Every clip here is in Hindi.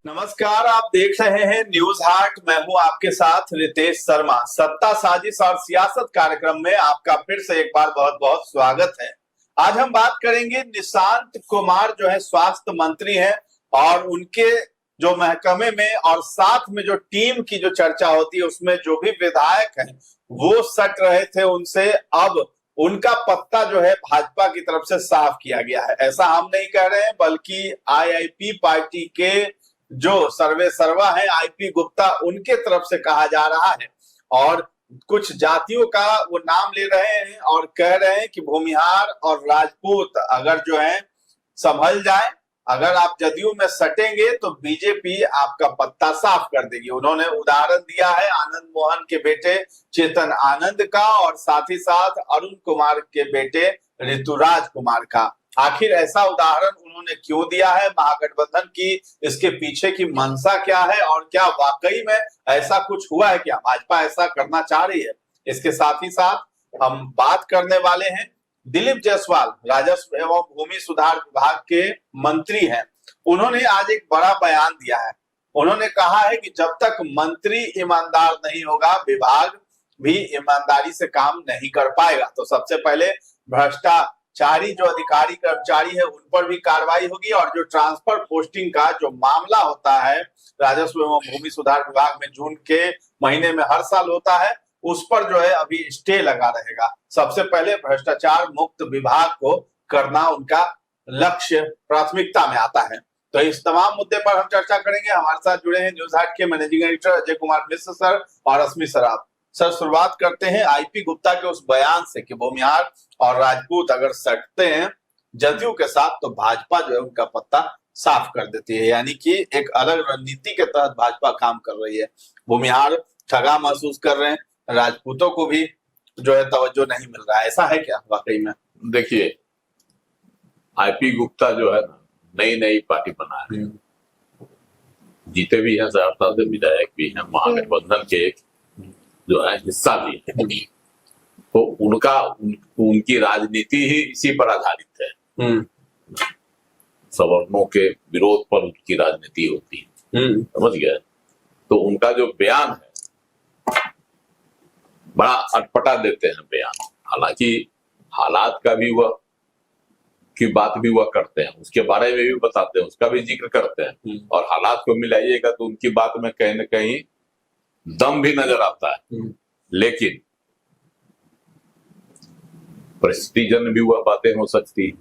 नमस्कार, आप देख रहे हैं न्यूज हाट। मैं हूं आपके साथ रितेश शर्मा। सत्ता साजिश और सियासत कार्यक्रम में आपका फिर से एक बार बहुत बहुत स्वागत है। आज हम बात करेंगे निशांत कुमार जो है स्वास्थ्य मंत्री हैं और उनके जो महकमे में और साथ में जो टीम की जो चर्चा होती है उसमें जो भी विधायक हैं वो सट रहे थे उनसे, अब उनका पत्ता जो है भाजपा की तरफ से साफ किया गया है। ऐसा हम नहीं कह रहे हैं बल्कि आईआईपी पार्टी के जो सर्वे सर्वा है आईपी गुप्ता उनके तरफ से कहा जा रहा है और कुछ जातियों का वो नाम ले रहे हैं और कह रहे हैं कि भूमिहार और राजपूत अगर जो है संभल जाए, अगर आप जदयू में सटेंगे तो बीजेपी आपका पत्ता साफ कर देगी। उन्होंने उदाहरण दिया है आनंद मोहन के बेटे चेतन आनंद का और साथ ही साथ अरुण कुमार के बेटे ऋतुराज कुमार का। आखिर ऐसा उदाहरण उन्होंने क्यों दिया है, महागठबंधन की इसके पीछे की मंशा क्या है और क्या वाकई में ऐसा कुछ हुआ है, क्या भाजपा ऐसा करना चाह रही है? इसके साथ ही साथ हम बात करने वाले हैं दिलीप जायसवाल, राजस्व एवं भूमि सुधार विभाग के मंत्री हैं। उन्होंने आज एक बड़ा बयान दिया है। उन्होंने कहा है कि जब तक मंत्री ईमानदार नहीं होगा विभाग भी ईमानदारी से काम नहीं कर पाएगा। तो सबसे पहले भ्रष्टाचारी जो अधिकारी कर्मचारी है उन पर भी कार्रवाई होगी और जो ट्रांसफर पोस्टिंग का जो मामला होता है राजस्व एवं भूमि सुधार विभाग में जून के महीने में हर साल होता है, उस पर जो है अभी स्टे लगा रहेगा। सबसे पहले भ्रष्टाचार मुक्त विभाग को करना उनका लक्ष्य प्राथमिकता में आता है। तो इस तमाम मुद्दे पर हम चर्चा करेंगे। हमारे साथ जुड़े हैं न्यूज हाट के managing editor Ajay Kumar Mishra sir और रश्मि सराफ सर। शुरुआत करते हैं आईपी गुप्ता के उस बयान से कि भूमिहार और राजपूत अगर सटते हैं जदयू के साथ तो भाजपा जो है उनका पत्ता साफ कर देती है, यानी कि एक अलग रणनीति के तहत भाजपा काम कर रही है। भूमिहार ठगा महसूस कर रहे हैं, राजपूतों को भी जो है तवज्जो नहीं मिल रहा है। ऐसा है क्या वाकई में? देखिए, आईपी गुप्ता जो है ना नई नई पार्टी बना है, जीते भी हैं, सांसद विधायक भी हैं, महागठबंधन के एक जो है हिस्सा भी है। तो उनकी राजनीति ही इसी पर आधारित है। सवर्णों के विरोध पर उनकी राजनीति होती है, समझ गए? तो उनका जो बयान है बड़ा अटपटा देते हैं बयान। हालांकि हालात का भी वह की बात भी वह करते हैं, उसके बारे में भी बताते हैं, उसका भी जिक्र करते हैं और हालात को मिलाइएगा तो उनकी बात में कहीं न कहीं दम भी नजर आता है। लेकिन परिस्थिति जन भी वह बातें हो सकती है।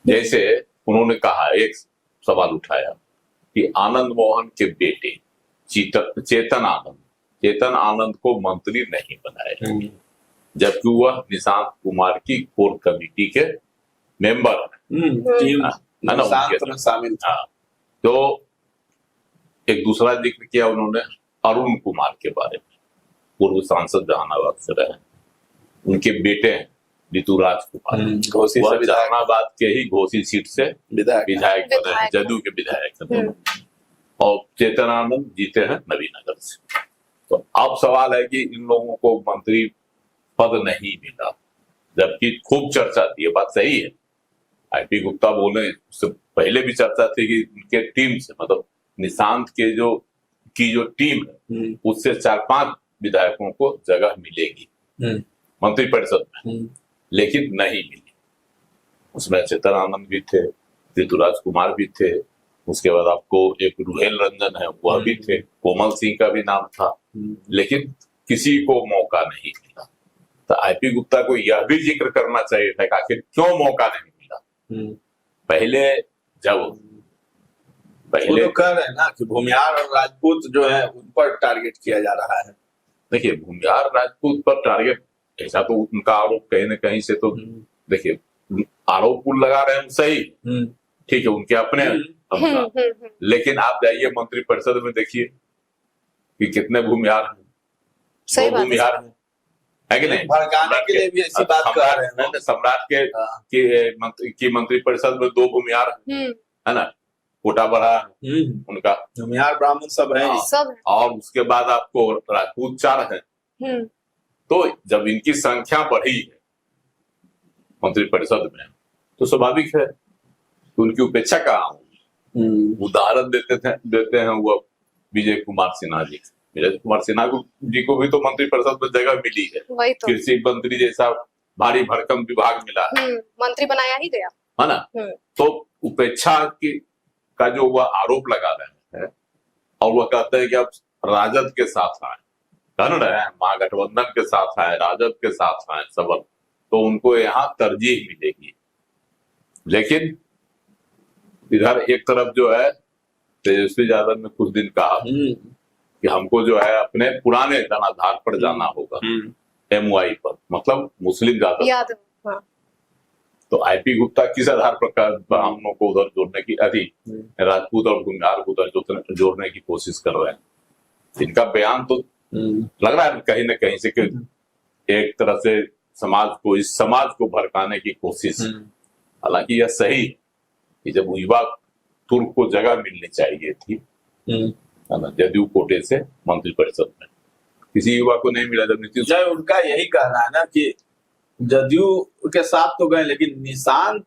जैसे उन्होंने कहा, एक सवाल उठाया कि आनंद मोहन के बेटे चेतन आनंद को मंत्री नहीं बनाया, जबकि वह निशांत कुमार की कोर कमेटी के मेंबर है ना, शामिल था। तो एक दूसरा जिक्र किया उन्होंने अरुण कुमार के बारे में, पूर्व सांसद जहानाबाद से रहे, उनके बेटे हैं ऋतुराज कुमार, वह जहानाबाद के ही घोसी सीट से विधायक बने हैं, जदयू के विधायक, और चेतन आनंद जीते हैं नवीनगर से। तो अब सवाल है कि इन लोगों को मंत्री पद नहीं मिला, जबकि खूब चर्चा थी। ये बात सही है, आईपी गुप्ता बोले उससे पहले भी चर्चा थी कि उनके टीम से, मतलब निशांत के जो टीम है उससे 4-5 विधायकों को जगह मिलेगी मंत्री परिषद में, लेकिन नहीं मिली। उसमें चेतन आनंद भी थे, ऋतुराज कुमार भी थे, उसके बाद आपको एक रुहेल रंजन है वह भी थे, कोमल सिंह का भी नाम था, लेकिन किसी को मौका नहीं मिला। तो आईपी गुप्ता को यह भी जिक्र करना चाहिए था कि आखिर क्यों मौका नहीं मिला। पहले तो कह रहे हैं ना कि भूमिहार और राजपूत जो है उन पर टारगेट किया जा रहा है। देखिए, भूमिहार राजपूत पर टारगेट, ऐसा तो उनका आरोप कहीं न कहीं से, तो देखिए आरोप लगा रहे हैं सही, ठीक है, उनके अपने, लेकिन आप जाइए मंत्री परिषद में देखिए कि कितने भूमिहार हैं, 2 भूमिहार है कि नहीं? भड़काने के लिए भी ऐसी बात कर रहे हैं। सम्राट की मंत्री परिषद में 2 भूमिहार है ना, कोटा बढ़ा उनका, भूमिहार ब्राह्मण सब है, और उसके बाद आपको राजपूत 4 है। तो जब इनकी संख्या बढ़ी है मंत्री परिषद में तो स्वाभाविक है कि उनकी उपेक्षा कहाँ होगी। उदाहरण देते हैं वो विजय कुमार सिन्हा जी। विजय कुमार सिन्हा जी को भी तो मंत्रिपरिषद में जगह मिली है, वही तो कृषि मंत्री जैसा भारी भरकम विभाग मिला है मंत्री बनाया ही गया, है ना। तो उपेक्षा की का जो वह आरोप लगा रहे हैं और वह कहते हैं कि अब राजद के साथ आए, कर रहे हैं महागठबंधन के साथ आए, राजद के साथ आए सबल, तो उनको यहाँ तरजीह मिलेगी। लेकिन इधर एक तरफ जो है तेजस्वी यादव ने कुछ दिन कहा कि हमको जो है अपने पुराने जनाधार पर जाना होगा, MY पर, मतलब मुस्लिम यादव। हाँ। तो IP गुप्ता किस आधार पर ब्राह्मणों को उधर जोड़ने की, राजपूत और गुंजार को उधर जोड़ने की कोशिश कर रहे हैं। इनका बयान तो लग रहा है कहीं ना कहीं से कि एक तरह से इस समाज को भड़काने की कोशिश। हालांकि यह सही कि जब युवा तुर्क को जगह मिलनी चाहिए थी जदयू कोटे से मंत्रिपरिषद में, किसी युवा को नहीं मिला। जब नीतीश उनका यही कहना है ना कि जदयू के साथ तो गए, लेकिन निशांत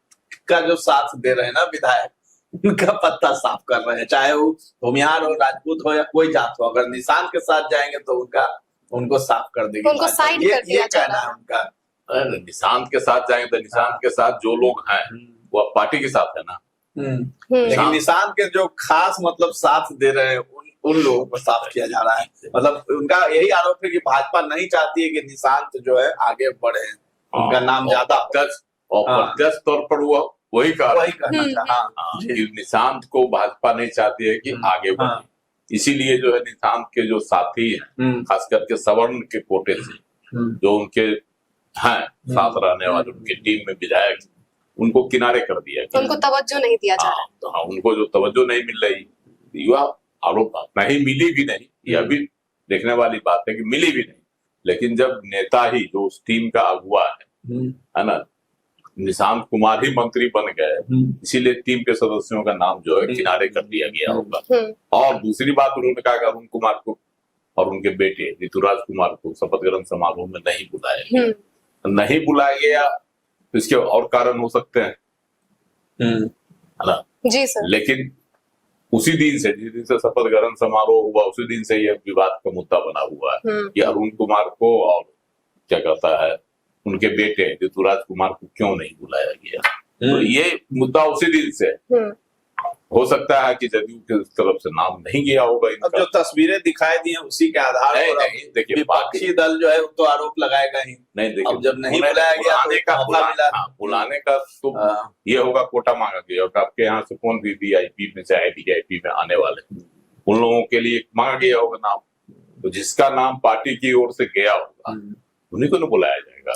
का जो साथ दे रहे हैं ना विधायक, उनका पत्ता साफ कर रहे हैं, चाहे वो भूमिहार हो, राजपूत हो या कोई जात हो। अगर निशांत के साथ जाएंगे तो उनको साफ कर देंगे, उनको साइड कर दिया जा रहा है उनका। निशांत के साथ जाएंगे तो निशांत के साथ जो लोग हैं वो पार्टी के साथ है ना। लेकिन निशांत के जो खास मतलब साथ दे रहे हैं उन लोगों को साफ किया जा रहा है। मतलब उनका यही आरोप है कि भाजपा नहीं चाहती है कि निशांत जो है आगे बढ़े, उनका नाम ज्यादा प्रत्यक्ष तौर पर वो वही कहना चाहा कि निशांत को भाजपा नहीं चाहती है कि आगे बढ़े। इसीलिए जो है निशांत के जो साथी हैं, खास करके सवर्ण के कोटे से जो उनके हैं साथ रहने वाले, उनकी टीम में विधायक, उनको किनारे कर दिया, उनको तवज्जो नहीं दिया जा रहा। हाँ, उनको जो तवज्जो नहीं मिल रही, युवा आरोप नहीं मिली भी नहीं, यह भी देखने वाली बात है कि मिली भी नहीं। लेकिन जब नेता ही जो उस टीम का अगुवा है ना, निशांत कुमार ही मंत्री बन गए, इसीलिए टीम के सदस्यों का नाम जो है किनारे कर दिया गया होगा। और दूसरी बात उन्होंने कहा कि अरुण कुमार को और उनके बेटे ऋतुराज कुमार को शपथ ग्रहण समारोह में नहीं बुलाया गया। नहीं बुलाया गया तो इसके और कारण हो सकते हैं, है ना। जी सर। लेकिन उसी दिन से, जिस दिन से शपथ ग्रहण समारोह हुआ, उसी दिन से यह विवाद का मुद्दा बना हुआ है कि अरुण कुमार को और क्या कहता है उनके बेटे ऋतुराज कुमार को क्यों नहीं बुलाया गया। तो ये मुद्दा उसी दिन से हो सकता है कि जदयू की तरफ से नाम नहीं गया होगा। अब जो तस्वीरें दिखाई दी हैं उसी के आधार पर देखिए विपक्षी दल जो है तो आरोप लगाएगा ही नहीं। देखिए अब जब नहीं बुलाया गया बुलाने का तो ये होगा, कोटा मांगा गया होगा आपके यहाँ से कौन भी VIP में चाहे VIP में आने वाले उन लोगों के लिए मांगा गया होगा नाम, तो जिसका नाम पार्टी की ओर से गया होगा उन्हीं को न बुलाया जाएगा।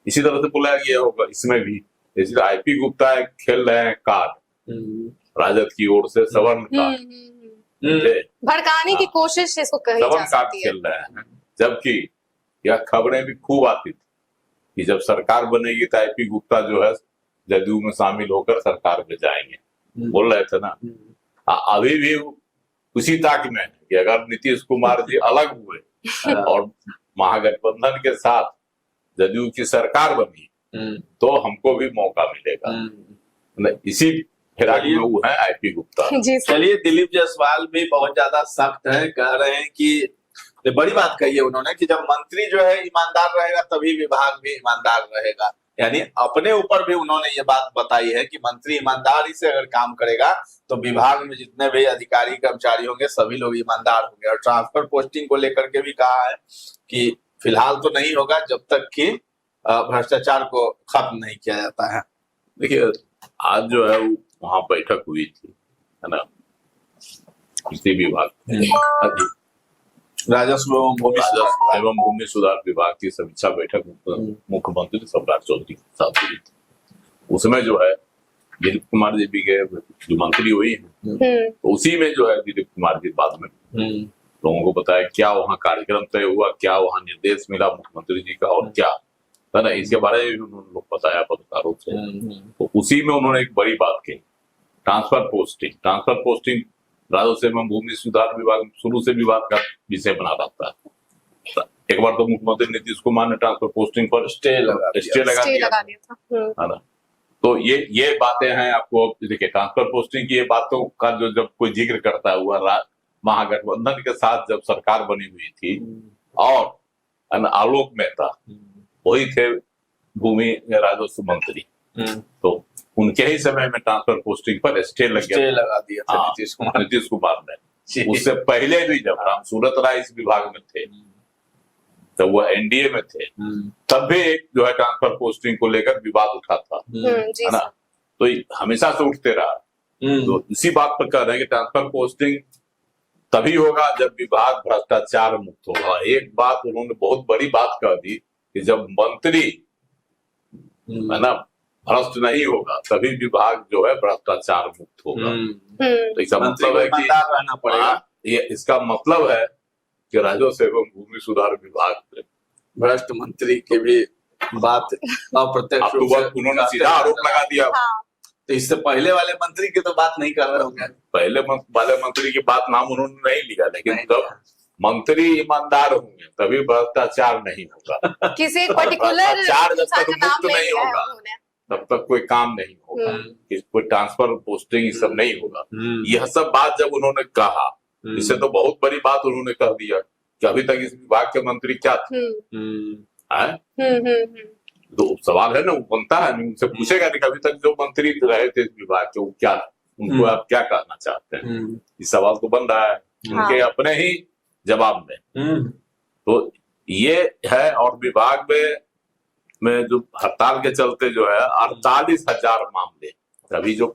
इसी तरह से बुलाया गया होगा इसमें भी। जैसे IP गुप्ता खेल रहे हैं कार्ड राजद की ओर से, सवर्ण कार्ड भड़काने की कोशिश इसको कही जा सकती है। खेल रहे हैं, जबकि यह खबरें भी खूब आती थी कि जब सरकार बनेगी तो IP गुप्ता जो है जदयू में शामिल होकर सरकार में जाएंगे, बोल रहे थे ना। अभी भी उसी ताक में है कि अगर नीतीश कुमार जी अलग हुए और महागठबंधन के साथ जदयू की सरकार बनी तो हमको भी मौका मिलेगा। इसी फिराक में वो है IP गुप्ता। चलिए, दिलीप जायसवाल भी बहुत ज्यादा सख्त है, कह रहे हैं कि बड़ी बात कही है उन्होंने कि जब मंत्री जो है ईमानदार रहेगा तभी विभाग भी ईमानदार रहेगा। यानी अपने ऊपर भी उन्होंने ये बात बताई है कि मंत्री ईमानदारी से अगर काम करेगा तो विभाग में जितने भी अधिकारी कर्मचारी होंगे सभी लोग ईमानदार होंगे। और ट्रांसफर पोस्टिंग को लेकर के भी कहा है कि फिलहाल तो नहीं होगा जब तक कि भ्रष्टाचार को खत्म नहीं किया जाता है। देखिए, आज जो है वहां बैठक हुई थी, है ना, कृषि विभाग राजस्व एवं भूमि सुधार विभाग की समीक्षा बैठक मुख्यमंत्री सम्राट चौधरी के साथ हुई थी। उसमें जो है दिलीप कुमार जी भी गए, जो मंत्री हुई है, तो उसी में जो है दिलीप कुमार जी बाद में लोगों को बताया क्या वहाँ कार्यक्रम तय हुआ, क्या वहाँ निर्देश मिला मुख्यमंत्री जी का और क्या, है ना, इसके बारे में भी उन्होंने लोग बताया पत्रकारों से। तो उसी में उन्होंने एक बड़ी बात कही, ट्रांसफर पोस्टिंग राजस्व एवं भूमि सुधार विभाग शुरू से विवाद का विषय बना रहता है। एक बार तो मुख्यमंत्री नीतीश कुमार ने ट्रांसफर पोस्टिंग पर स्टे लगा दिया था, है ना। तो ये बातें हैं। आपको देखिए, ट्रांसफर पोस्टिंग की ये बातों का जो जब कोई जिक्र करता हुआ महागठबंधन के साथ जब सरकार बनी हुई थी और आलोक मेहता वही थे भूमि राजस्व मंत्री, तो उनके ही समय में ट्रांसफर पोस्टिंग पर स्टे लगा दिया था नीतीश कुमार ने। उससे पहले भी जब राम सूरत राय इस विभाग में थे, तब वो एनडीए में थे, तब भी एक जो है ट्रांसफर पोस्टिंग को लेकर विवाद उठा था, है ना। तो हमेशा से उठते रहा। तो इसी बात पर कह रहे हैं कि ट्रांसफर पोस्टिंग तभी होगा जब विभाग भ्रष्टाचार मुक्त होगा। एक बात उन्होंने बहुत बड़ी बात कह दी कि जब मंत्री है ना भ्रष्ट नहीं होगा तभी विभाग जो है भ्रष्टाचार मुक्त होगा। तो इसका मतलब है कि रहना पड़ेगा। ये इसका मतलब है कि राजस्व एवं भूमि सुधार विभाग भ्रष्ट मंत्री की भी बात अप्रत्यक्ष रूप से उन्होंने सीधा आरोप लगा दिया। तो इससे पहले वाले मंत्री की तो बात नहीं कर रहे होंगे। पहले वाले मंत्री की बात नाम उन्होंने नहीं लिया, लेकिन जब मंत्री ईमानदार होंगे तभी भ्रष्टाचार नहीं होगा। किसी एक पर्टिकुलर जब तक मुक्त नहीं होगा तब तक कोई काम नहीं होगा, कोई ट्रांसफर पोस्टिंग ये सब नहीं होगा। यह सब बात जब उन्होंने कहा, इससे तो बहुत बड़ी बात उन्होंने कह दिया कि अभी तक इस विभाग के मंत्री क्या थे। तो सवाल है ना, वो बनता है, उनसे पूछेगा नहीं कभी तक जो मंत्री रहे थे इस विभाग के, वो क्या, उनको आप क्या कहना चाहते हैं। ये सवाल तो बन रहा है उनके अपने ही जवाब में। तो ये है। और विभाग में जो हड़ताल के चलते जो है 48,000 मामले अभी जो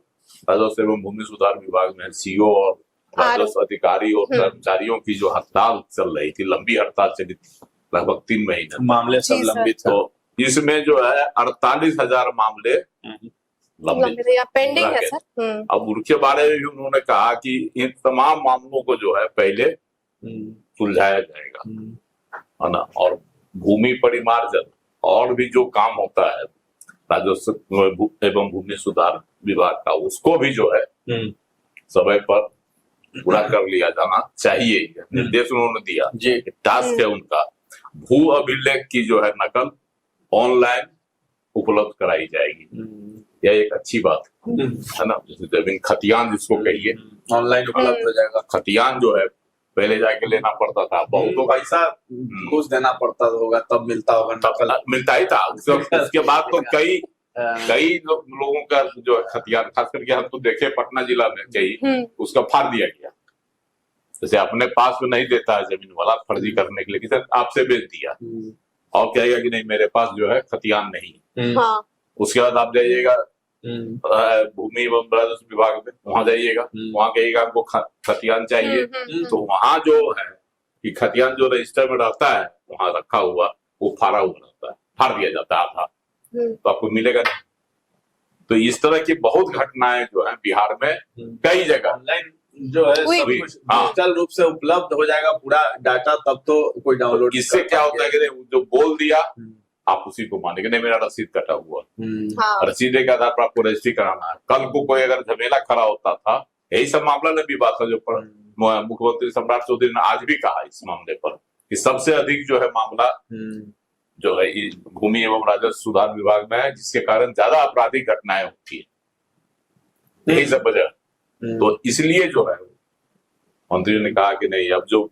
राजस्व एवं भूमि सुधार विभाग में सीओ और राजस्व अधिकारी और कर्मचारियों की जो हड़ताल चल रही थी, लंबी हड़ताल चली थी लगभग 3 महीने, मामले सब लंबित। तो इसमें जो है 48,000 मामले लंबित पेंडिंग है सर। अब उनके बारे में भी उन्होंने कहा कि इन तमाम मामलों को जो है पहले सुलझाया जाएगा, है ना। और भूमि परिमार्जन और भी जो काम होता है राजस्व एवं भूमि सुधार विभाग का, उसको भी जो है समय पर पूरा कर लिया जाना चाहिए। निर्देश उन्होंने दिया, टास्क है उनका। भू अभिलेख की जो है नकल ऑनलाइन उपलब्ध कराई जाएगी, यह एक अच्छी बात है ना। जैसे जमीन खतियान जिसको कहिए, ऑनलाइन उपलब्ध हो जाएगा। खतियान जो है पहले जाके लेना पड़ता था, बहुतों का ऐसा घूस देना पड़ता होगा, तब मिलता होगा, तब मिलता ही था। उसके बाद तो कई लोगों का जो है खतियान, खास करके हम तो देखे पटना जिला में कई, उसका फाड़ दिया गया। जैसे अपने पास में नहीं देता है जमीन वाला फर्जी करने के लिए, किसी आपसे बेच दिया और कहेगा कि नहीं मेरे पास जो है खतियान नहीं। उसके बाद आप जाइएगा भूमि एवं राजस्व विभाग में, वहां जाइएगा, वहां कहिएगा आपको खतियान चाहिए, तो वहां जो है कि खतियान जो रजिस्टर में रहता है वहां रखा हुआ वो फाड़ा हुआ रहता है, फाड़ दिया जाता है आधा, तो आपको मिलेगा नहीं। तो इस तरह की बहुत घटनाएं जो है बिहार में कई जगह ऑनलाइन जो है सब कुछ डिजिटल रूप से उपलब्ध हो जाएगा पूरा डाटा, तब तो कोई डाउनलोड। इससे क्या होता है कि जो बोल दिया आप उसी को मानेंगे, नहीं मेरा रसीद कटा हुआ, रसीद के आधार पर आपको रजिस्ट्री कराना है। कल को कोई अगर झमेला खड़ा होता था, यही सब मामला ने भी बात था जो मुख्यमंत्री सम्राट चौधरी ने आज भी कहा इस मामले पर कि सबसे अधिक जो है मामला जो है भूमि एवं राजस्व सुधार विभाग में है, जिसके कारण ज्यादा आपराधिक घटनाएं होती है, यही सब वजह। तो इसलिए जो है मंत्री ने कहा कि नहीं, अब जो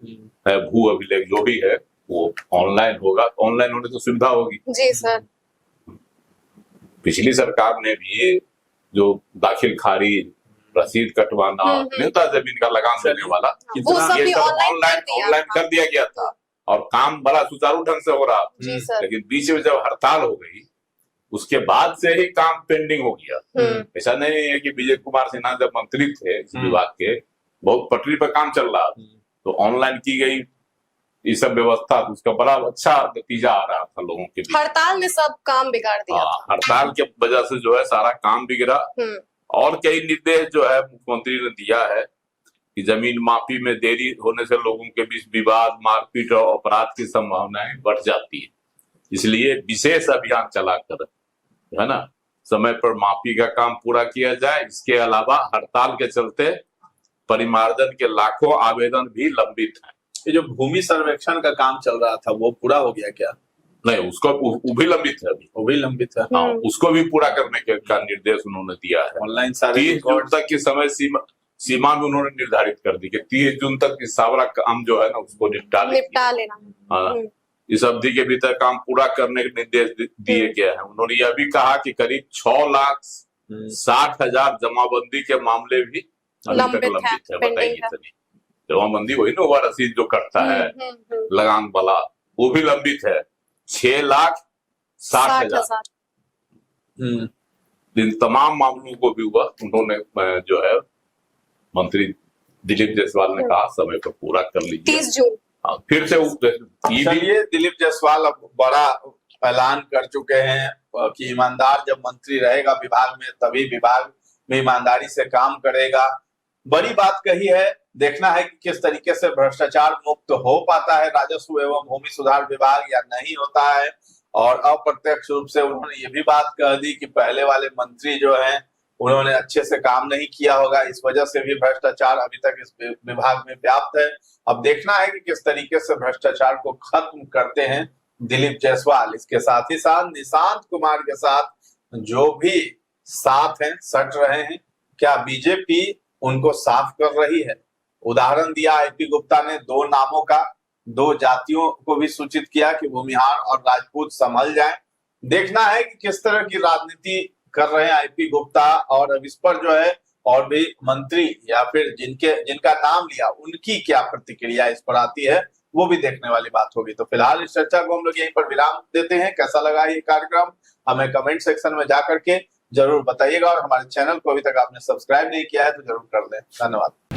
है भू अभिलेख जो भी है वो ऑनलाइन होगा, ऑनलाइन होने से सुविधा होगी। जी सर। पिछली सरकार ने भी जो दाखिल खारिज, रसीद कटवाना, न्यूनतम जमीन का लगान देने वाला, वो सब भी ऑनलाइन कर दिया गया था और काम बड़ा सुचारू ढंग से हो रहा था। लेकिन बीच में जब हड़ताल हो गई उसके बाद से ही काम पेंडिंग हो गया। ऐसा नहीं है कि विजय कुमार सिन्हा जब मंत्री थे इस विभाग के, बहुत पटरी पर काम चल रहा, तो ऑनलाइन की गई ये सब व्यवस्था, तो उसका बड़ा अच्छा नतीजा आ रहा था लोगों के बीच। हड़ताल ने सब काम बिगाड़ दिया। हड़ताल के वजह से जो है सारा काम बिगड़ा। और कई निर्देश जो है मुख्यमंत्री ने दिया है कि जमीन मापी में देरी होने से लोगों के बीच विवाद, मारपीट और अपराध की संभावनाएं बढ़ जाती है। इसलिए विशेष अभियान चलाकर है ना समय पर मापी का काम पूरा किया जाए। इसके अलावा हड़ताल के चलते परिमार्जन के लाखों आवेदन भी लंबित हैं। ये जो भूमि सर्वेक्षण का काम चल रहा था वो पूरा हो गया क्या? नहीं, उसको वो भी लंबित है अभी। वो भी लंबित है। हाँ, उसको भी पूरा करने का निर्देश उन्होंने दिया है। ऑनलाइन सारे 30 जून तक की समय सीमा भी उन्होंने निर्धारित कर दी कि 30 जून तक इस सारा काम जो है ना उसको निपटा लेना। हाँ, इस अवधि के भीतर काम पूरा करने के निर्देश दिए गए हैं। उन्होंने यह भी कहा कि करीब 6,60,000 जमाबंदी के मामले भी अभी तक लंबित है। बताइए इतनी जमाबंदी, वही ना ओवर रसीद जो कटता है लगान वाला, वो भी लंबित है। 6,60,000 इन तमाम मामलों को भी हुआ उन्होंने जो है मंत्री दिलीप जायसवाल ने कहा समय पर पूरा कर लीजिए 30 जून। हाँ, फिर से चलिए, दिलीप जायसवाल अब बड़ा ऐलान कर चुके हैं कि ईमानदार जब मंत्री रहेगा विभाग में तभी विभाग में ईमानदारी से काम करेगा। बड़ी बात कही है, देखना है कि किस तरीके से भ्रष्टाचार मुक्त हो पाता है राजस्व एवं भूमि सुधार विभाग या नहीं होता है। और अप्रत्यक्ष रूप से उन्होंने ये भी बात कह दी कि पहले वाले मंत्री जो हैं उन्होंने अच्छे से काम नहीं किया होगा, इस वजह से भी भ्रष्टाचार अभी तक इस विभाग में व्याप्त है। अब देखना है कि किस तरीके से भ्रष्टाचार को खत्म करते हैं दिलीप जायसवाल। इसके साथ ही साथ निशांत कुमार के साथ जो भी साथ हैं, सट रहे हैं, क्या बीजेपी उनको साफ कर रही है? उदाहरण दिया आईपी गुप्ता ने 2 नामों का, 2 जातियों को भी सूचित किया कि भूमिहार और राजपूत संभल जाएं। देखना है कि किस तरह की राजनीति कर रहे हैं आईपी गुप्ता, और अब इस पर जो है और भी मंत्री या फिर जिनका नाम लिया उनकी क्या प्रतिक्रिया इस पर आती है, वो भी देखने वाली बात होगी। तो फिलहाल इस चर्चा को हम लोग यहीं पर विराम देते हैं। कैसा लगा ये कार्यक्रम हमें कमेंट सेक्शन में जाकर के जरूर बताइएगा, और हमारे चैनल को अभी तक आपने सब्सक्राइब नहीं किया है तो जरूर कर दें। धन्यवाद।